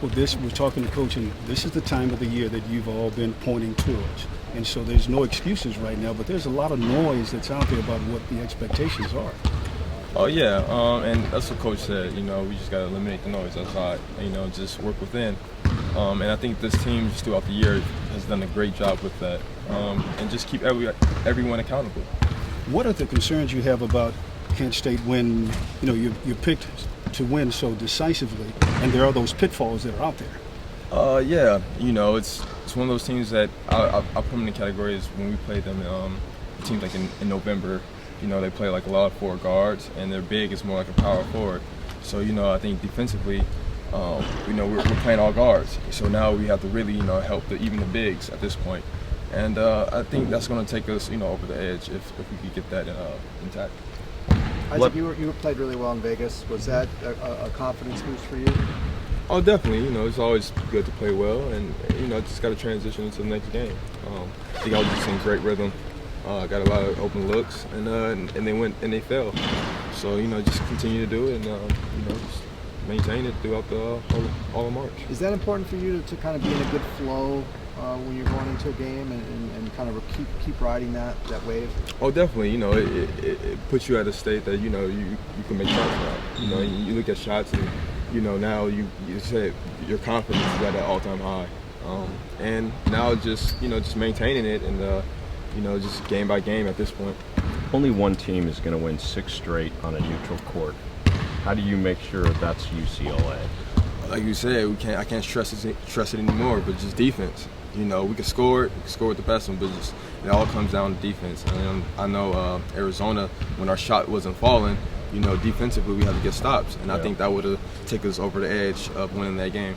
Well, we're talking to Coach, and this is the time of the year that you've all been pointing towards. And so there's no excuses right now, but there's a lot of noise that's out there about what the expectations are. Oh yeah, and that's what Coach said. You know, we just got to eliminate the noise outside. You know, just work within. And I think this team just throughout the year has done a great job with that, and just keep everyone accountable. What are the concerns you have about Kent State when you're picked to win so decisively, and there are those pitfalls that are out there? Yeah, you know, it's one of those teams that I put them in the categories when we played them. Teams like in November, you know, they play like a lot of forward guards, and their big is more like a power forward. So, you know, I think defensively, you know, we're playing all guards. So now we have to really, you know, help even the bigs at this point. And I think that's going to take us, you know, over the edge if we could get that intact. Isaac, you played really well in Vegas. Was that a confidence boost for you? Oh, definitely. You know, it's always good to play well, and you know, just got to transition into the next game. I think I was just in great rhythm. Got a lot of open looks, and they went and they fell. So you know, just continue to do it, and you know, just maintain it throughout the all of March. Is that important for you to kind of be in a good flow when you're going into a game and kind of keep riding that wave? Oh, definitely. You know, it puts you at a state that you know you can make shots now. You know, you look at shots and you know now you say your confidence is at an all-time high, and now just maintaining it and you know, just game by game at this point. Only one team is going to win 6 straight on a neutral court. How do you make sure that's UCLA? Like you said, I can't stress it anymore, but just defense. You know, we can score with the best one, but just it all comes down to defense. And I know Arizona, when our shot wasn't falling, you know, defensively we had to get stops, and I think that would have taken us over the edge of winning that game.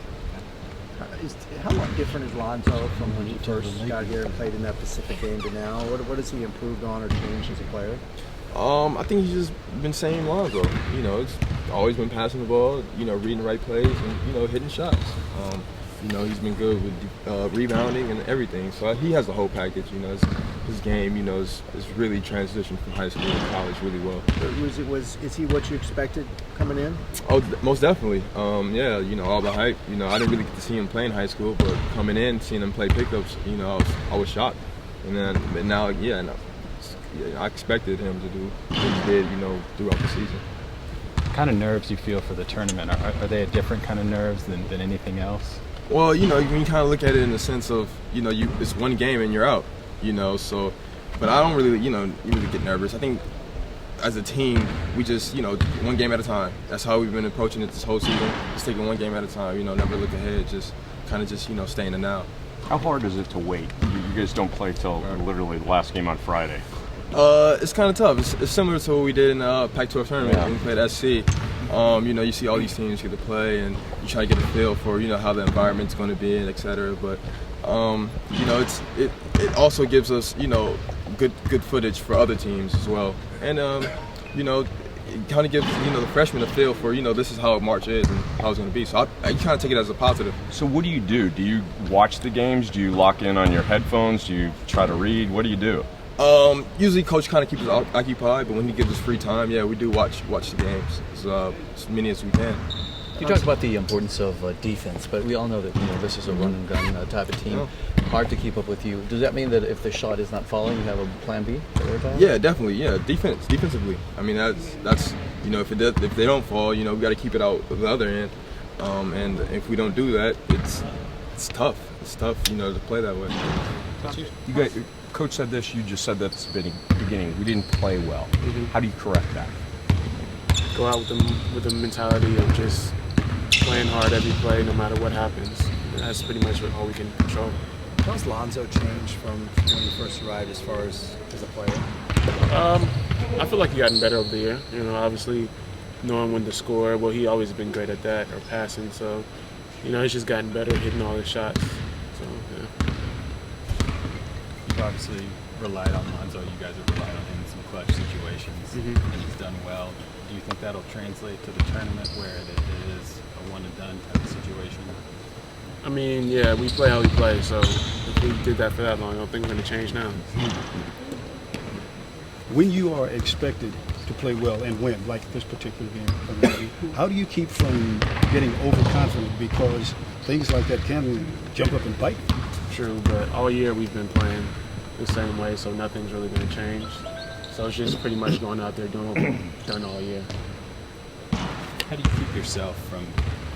How much different is Lonzo from when he first got here and played in that Pacific game to now? What has he improved on or changed as a player? I think he's just been same Lonzo. You know, it's always been passing the ball, you know, reading the right plays, and you know, hitting shots. You know, he's been good with rebounding and everything. So he has the whole package. You know, his game, you know, is really transitioned from high school to college really well. Is he what you expected coming in? Oh, most definitely. Yeah, you know, all the hype. You know, I didn't really get to see him play in high school, but coming in, seeing him play pickups, you know, I was shocked. But now, I expected him to do what he did, you know, throughout the season. What kind of nerves you feel for the tournament? Are they a different kind of nerves than anything else? Well, you know, you can kind of look at it in the sense of, you know, it's one game and you're out, you know, so, but I don't really, you know, really get nervous. I think as a team, we just, you know, one game at a time. That's how we've been approaching it this whole season, just taking one game at a time, you know, never look ahead, just kind of just, you know, stay in the now. How hard is it to wait? You guys don't play till literally the last game on Friday. It's kind of tough. It's similar to what we did in the Pac-12 tournament when we played SC. You know, you see all these teams get to play, and you try to get a feel for, you know, how the environment's going to be, and et cetera. But you know, it also gives us, you know, good footage for other teams as well, and you know, it kind of gives, you know, the freshmen a feel for, you know, this is how March is and how it's going to be. So I kind of take it as a positive. So what do you do? Do you watch the games? Do you lock in on your headphones? Do you try to read? What do you do? Usually Coach kind of keeps us occupied, but when he gives us free time, yeah, we do watch the games as many as we can. You talk about the importance of defense, but we all know that, you know, this is a run and gun type of team. Hard to keep up with you. Does that mean that if the shot is not falling, you have a plan B? Yeah, definitely. Yeah, defensively. I mean, that's you know, if they don't fall, you know, we got to keep it out the other end. And if we don't do that, it's tough. It's tough, you know, to play that way. You guys, Coach said this. You just said that at the beginning. We didn't play well. How do you correct that? Go out with the mentality of just playing hard every play, no matter what happens. That's pretty much all we can control. How has Lonzo changed from when you first arrived as far as a player? I feel like he's gotten better over the year. You know, obviously knowing when to score. Well, he always been great at that, or passing. So, you know, he's just gotten better at hitting all his shots. So, yeah. You've obviously relied on Lonzo. You guys have relied on him in some clutch situations, and he's done well. Do you think that'll translate to the tournament where it is a one-and-done type of situation? I mean, yeah, we play how we play, so if we did that for that long, I don't think we're going to change now. When you are expected to play well and win, like this particular game. How do you keep from getting overconfident, because things like that can jump up and bite you? True, but all year we've been playing the same way, so nothing's really going to change. So it's just pretty much going out there doing what we've done all year. How do you keep yourself from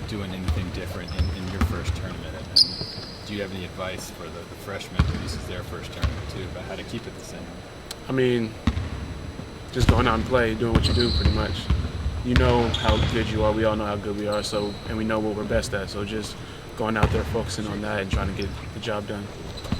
doing anything different in your first tournament? And do you have any advice for the freshmen, who this is their first tournament too, about how to keep it the same? I mean, just going out and play, doing what you do pretty much. You know how good you are, we all know how good we are, so, and we know what we're best at, so just going out there focusing on that and trying to get the job done.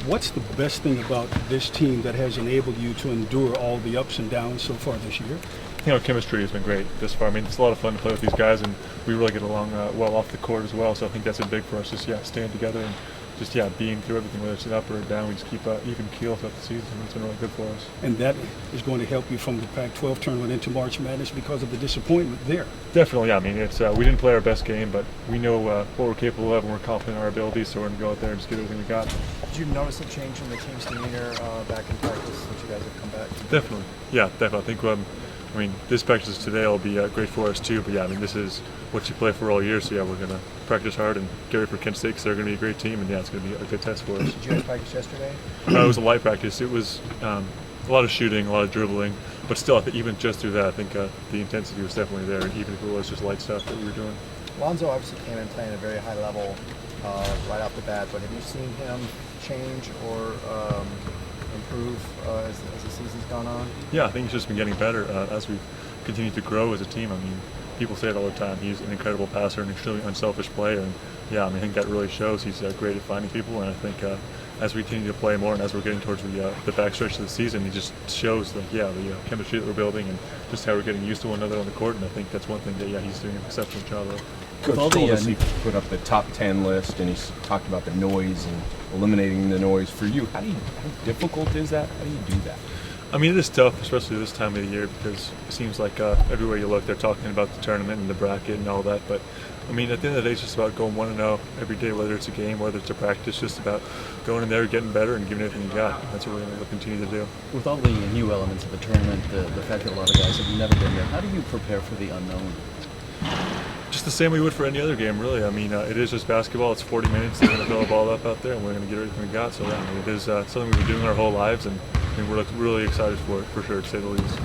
What's the best thing about this team that has enabled you to endure all the ups and downs so far this year? I think our chemistry has been great this far. I mean, it's a lot of fun to play with these guys, and we really get along well off the court as well. So I think that's a big for us. Just staying together and just being through everything, whether it's an up or a down. We just keep even keel throughout the season. It's been really good for us. And that is going to help you from the Pac-12 tournament into March Madness because of the disappointment there. Definitely, yeah. I mean, it's we didn't play our best game, but we know what we're capable of, and we're confident in our abilities. So we're going to go out there and just get everything we got. Did you notice a change in the team's demeanor back in practice since you guys have come back? Definitely, yeah, definitely. I think I mean, this practice today will be great for us too. But I mean, this is what you play for all year. So we're going to practice hard and get ready for Kent State because they're going to be a great team, and it's going to be a good test for us. Did you guys practice yesterday? It was a light practice. It was a lot of shooting, a lot of dribbling, but still, I think even just through that, I think the intensity was definitely there, even if it was just light stuff that we were doing. Lonzo obviously came in playing at a very high level right off the bat, but have you seen him change or improve as the season's gone on? Yeah, I think he's just been getting better as we've continued to grow as a team. I mean, people say it all the time. He's an incredible passer, an extremely unselfish player, and I think that really shows. He's great at finding people, and I think as we continue to play more and as we're getting towards the backstretch of the season, he just shows the chemistry that we're building and just how we're getting used to one another on the court. And I think that's one thing that he's doing an exceptional job of. Coach told us he put up the top 10 list, and he's talked about the noise and eliminating the noise. For you, how difficult is that? How do you do that? I mean, it is tough, especially this time of the year, because it seems like everywhere you look, they're talking about the tournament and the bracket and all that. But I mean, at the end of the day, it's just about going 1-0 every day, whether it's a game, whether it's a practice. Just about going in there, getting better, and giving everything you got. That's what we're going to continue to do. With all the new elements of the tournament, the fact that a lot of guys have never been there, how do you prepare for the unknown? Just the same we would for any other game, really. I mean, it is just basketball. It's 40 minutes. They're going to throw a ball up out there, and we're going to get everything we got. So, I mean, it is something we've been doing our whole lives, and we're really excited for it, for sure, to say the least.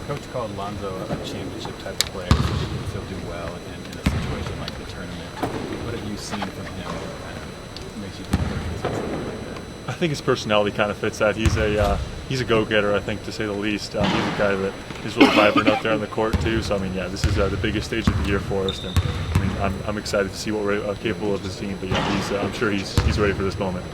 Coach called Lonzo a championship type of player, so he can still do well in a situation like the tournament. What have you seen from him that makes you think he's something like that? I think his personality kind of fits that. He's a go-getter, I think, to say the least. He's a guy that is really vibrant out there on the court too. So I mean, this is the biggest stage of the year for us, and I mean, I'm excited to see what we're capable of this team. But I'm sure he's ready for this moment.